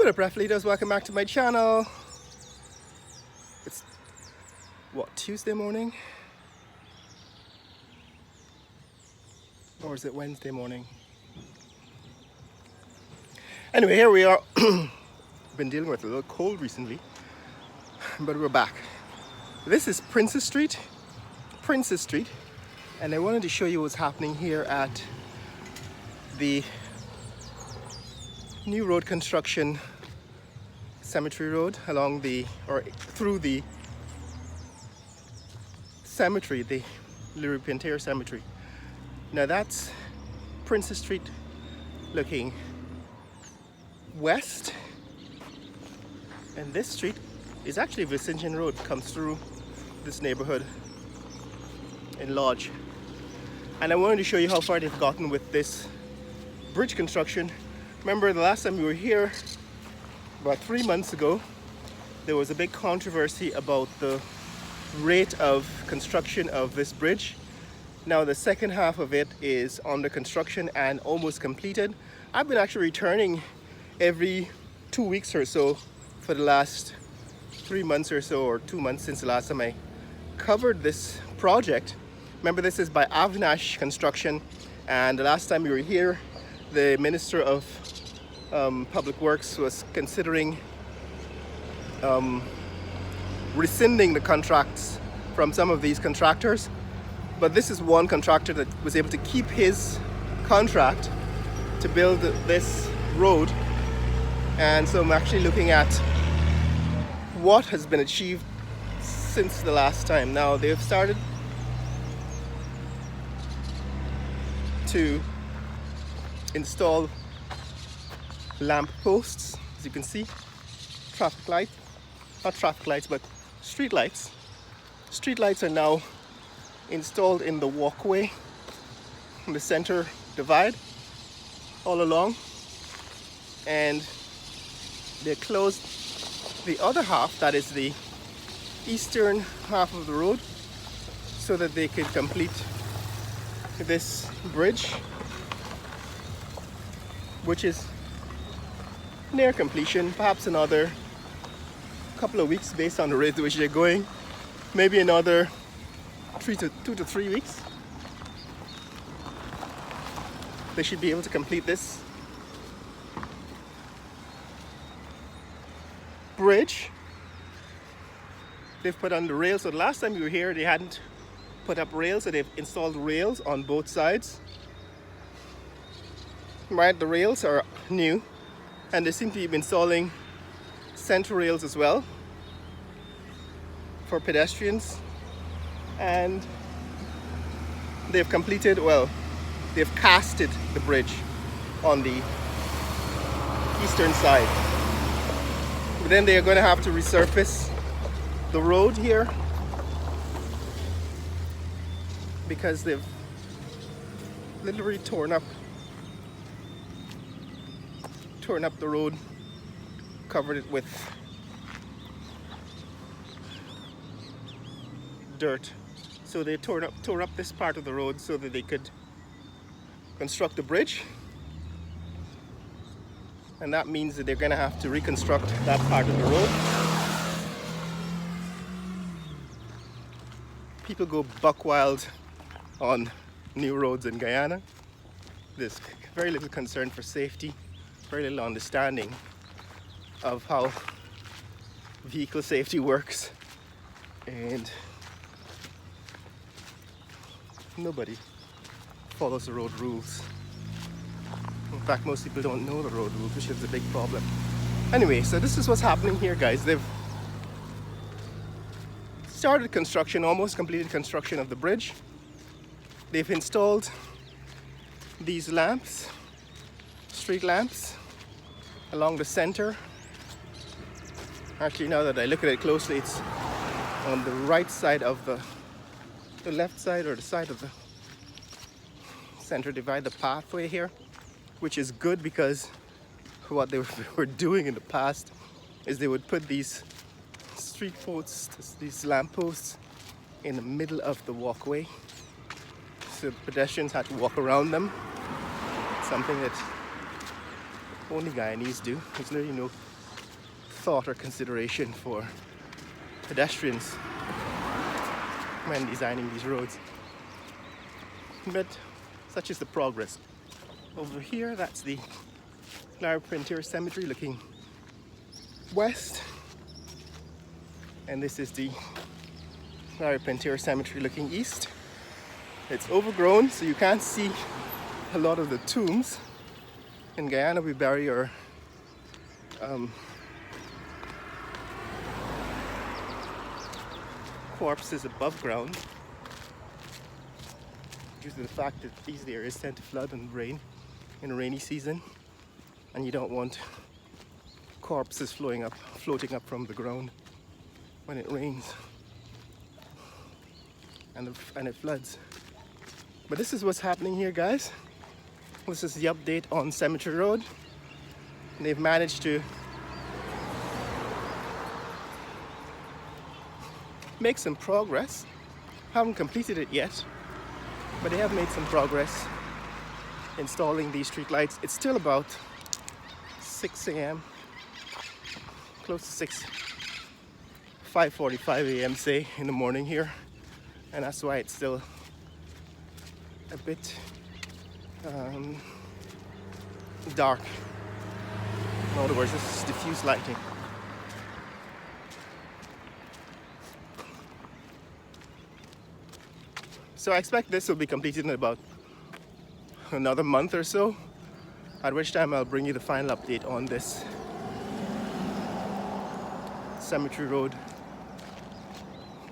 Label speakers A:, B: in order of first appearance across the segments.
A: What up, ref leaders? Welcome back to my channel. It's what, Tuesday morning? Or is it Wednesday morning? Anyway, here we are. Been dealing with a little cold recently, but we're back. This is Princess Street, and I wanted to show you what's happening here at the new road construction, Cemetery Road, through the cemetery, the Le Repentier Cemetery. Now that's Princess Street looking west, and this street is actually Vicinian Road, comes through this neighborhood in Lodge. And I wanted to show you how far they've gotten with this bridge construction. Remember the last time we were here, about 3 months ago, there was a big controversy about the rate of construction of this bridge. Now the second half of it is under construction and almost completed. I've been actually returning every 2 weeks or so for the last 3 months or so, or 2 months since the last time I covered this project. Remember, this is by Avinash Construction, and the last time we were here, the Minister of Public Works was considering rescinding the contracts from some of these contractors. But this is one contractor that was able to keep his contract to build this road. And so I'm actually looking at what has been achieved since the last time. Now they've started to install lamp posts, as you can see, traffic light, not traffic lights, but street lights. Street lights are now installed in the walkway, in the center divide, all along, and they closed the other half, that is the eastern half of the road, so that they could complete this bridge, which is near completion. Perhaps another couple of weeks based on the rate at which they're going. Maybe another 2 to 3 weeks. They should be able to complete this bridge. They've put on the rails. So the last time we were here, they hadn't put up rails, so they've installed rails on both sides. Right, the rails are new, and they seem to be installing center rails as well for pedestrians. And they've completed, well, they've casted the bridge on the eastern side. But then they are going to have to resurface the road here because they've literally torn up the road, covered it with dirt. So they tore up this part of the road so that they could construct the bridge, and that means that they're going to have to reconstruct that part of the road. People go buck wild on new roads in Guyana. There's very little concern for safety, very little understanding of how vehicle safety works, and nobody follows the road rules. In fact, most people don't know the road rules, which is a big problem. Anyway, so this is what's happening here, guys. They've started construction, almost completed construction of the bridge. They've installed these lamps, street lamps, along the center. Actually, now that I look at it closely, it's on the right side of the left side, or the side of the center divide, the pathway here, which is good because what they were doing in the past is they would put these street posts, these lamp posts, in the middle of the walkway, so pedestrians had to walk around them. Something that only Guyanese do. There's literally thought or consideration for pedestrians when designing these roads. But such is the progress. Over here, that's the Clara Printer Cemetery looking west, and this is the Clara Printer Cemetery looking east. It's overgrown, so you can't see a lot of the tombs. In Guyana, we bury our corpses above ground due to the fact that these areas tend to flood and rain in a rainy season, and you don't want corpses floating up from the ground when it rains and it floods. But this is what's happening here, guys. This is the update on Cemetery Road. They've managed to make some progress. Haven't completed it yet, but they have made some progress installing these street lights. It's still about 6 a.m. close to 6, 5:45 a.m. say in the morning here, and that's why it's still a bit dark. In other words, this is diffuse lighting. So I expect this will be completed in about another month or so, at which time I'll bring you the final update on this Cemetery Road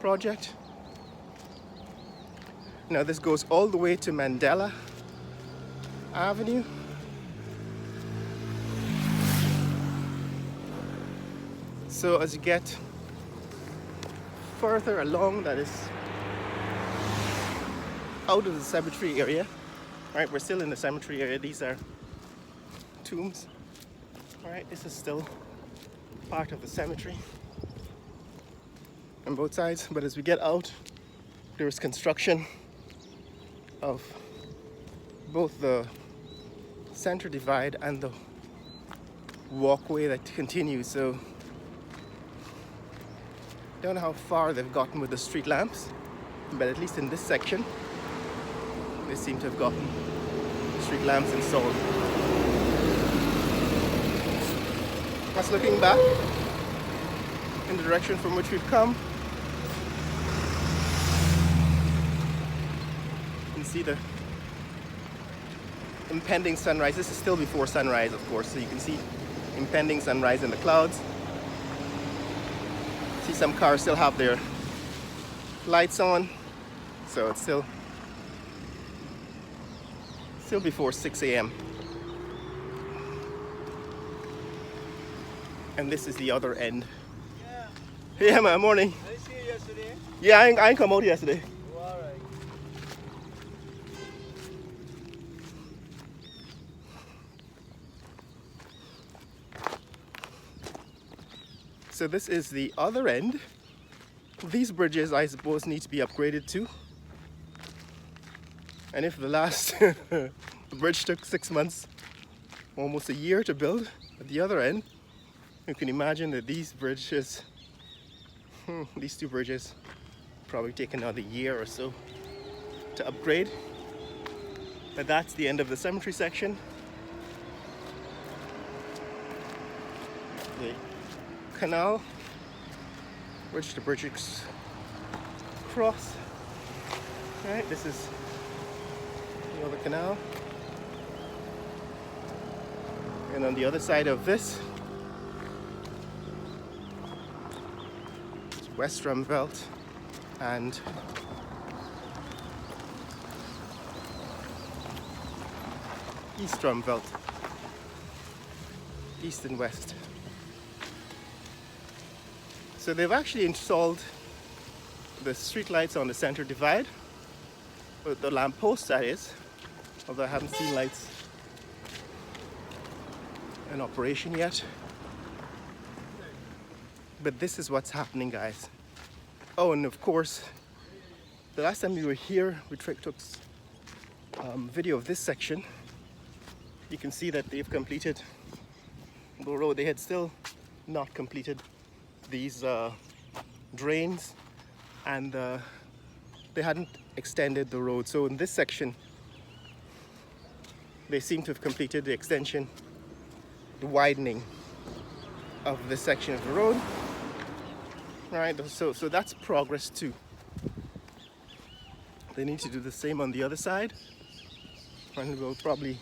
A: project. Now this goes all the way to Mandela Avenue. So as you get further along, that is out of the cemetery area, right? We're still in the cemetery area. These are tombs. All right, this is still part of the cemetery on both sides. But as we get out, there is construction of both the center divide and the walkway that continues. So don't know how far they've gotten with the street lamps, but at least in this section they seem to have gotten street lamps installed. That's looking back in the direction from which we've come. You can see the impending sunrise. This is still before sunrise, of course, so you can see impending sunrise in the clouds. See some cars still have their lights on, so it's still before 6 a.m. And this is the other end. Yeah, man, morning.
B: I see you yesterday.
A: Yeah, I ain't come out yesterday.
B: Oh, all right.
A: So this is the other end. These bridges, I suppose, need to be upgraded too. And if the last the bridge took 6 months, almost a year to build at the other end, you can imagine that these bridges, these two bridges, probably take another year or so to upgrade. But that's the end of the cemetery section. The canal, which the bridges cross. All right, this is the other canal. And on the other side of this, it's West Drumvelt and East Drumvelt, east and west. So they've actually installed the street lights on the center divide, with the lamp post, that is, although I haven't seen lights in operation yet. But this is what's happening, guys. Oh, and of course, the last time we were here, we took video of this section. You can see that they've completed the road. They had still not completed these drains, and they hadn't extended the road. So in this section, they seem to have completed the extension, the widening of this section of the road. Right, so that's progress too. They need to do the same on the other side, and we'll probably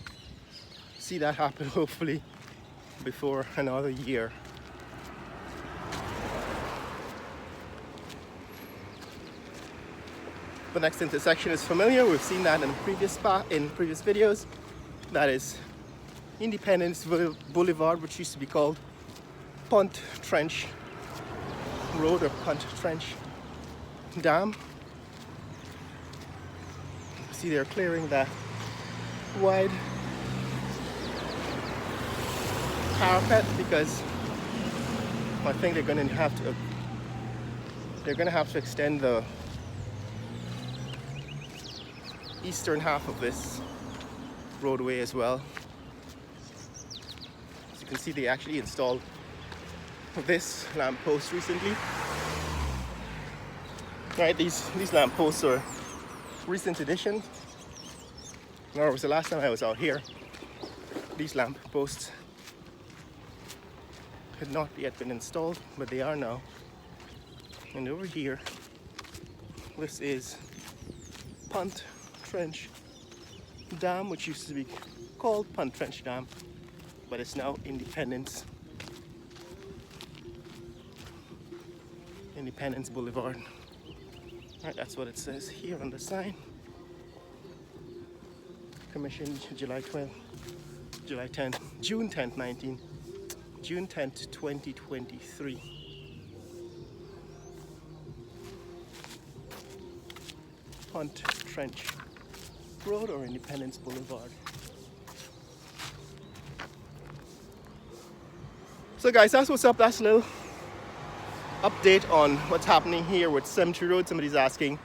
A: see that happen hopefully before another year. The next intersection is familiar. We've seen that in previous videos. That is Independence Boulevard, which used to be called Punt Trench Road or Punt Trench Dam. See, they're clearing that wide parapet because I think they're going to have to extend the eastern half of this roadway as well. As you can see, they actually installed this lamp post recently. Right, these lamp posts are recent addition. Or it was the last time I was out here. These lamp posts had not yet been installed, but they are now. And over here, this is Punt Trench Dam, which used to be called Punt Trench Dam, but it's now Independence Boulevard. Right, that's what it says here on the sign. Commissioned June 10th, 2023. Punt Trench Road or Independence Boulevard. So guys, that's what's up. That's a little update on what's happening here with Cemetery Road. Somebody's asking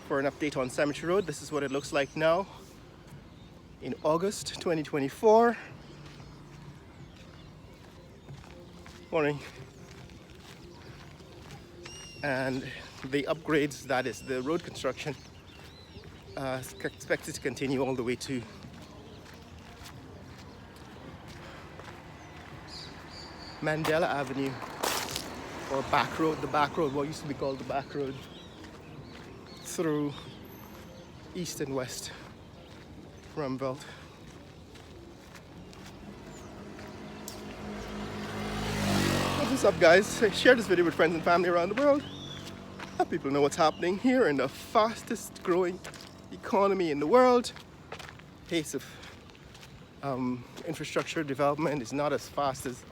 A: for an update on Cemetery Road. This is what it looks like now in August 2024. Morning. And the upgrades, that is the road construction, is expected to continue all the way to Mandela Avenue, or back road, the back road, what used to be called the back road, through east and west Rumbelt. What's up, guys? Share this video with friends and family around the world. Let people know what's happening here in the fastest growing economy in the world. Pace of infrastructure development is not as fast as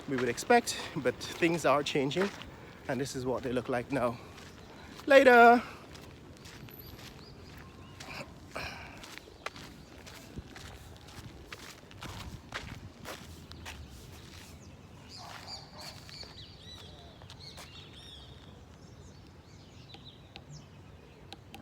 A: we would expect, but things are changing, and this is what they look like now. Later!